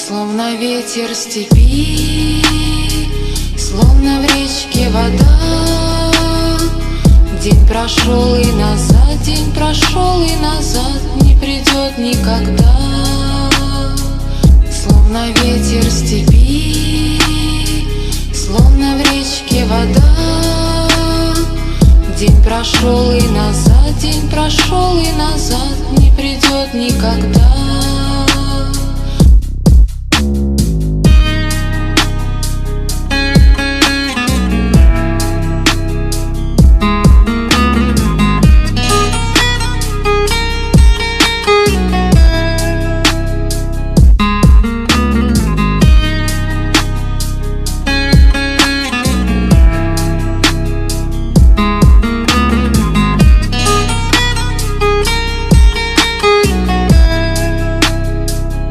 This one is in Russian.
Словно ветер степи, словно в речке вода. День прошел и назад, день прошел и назад не придет никогда. Словно ветер степи, словно в речке вода. День прошел и назад, день прошел и назад не придет никогда.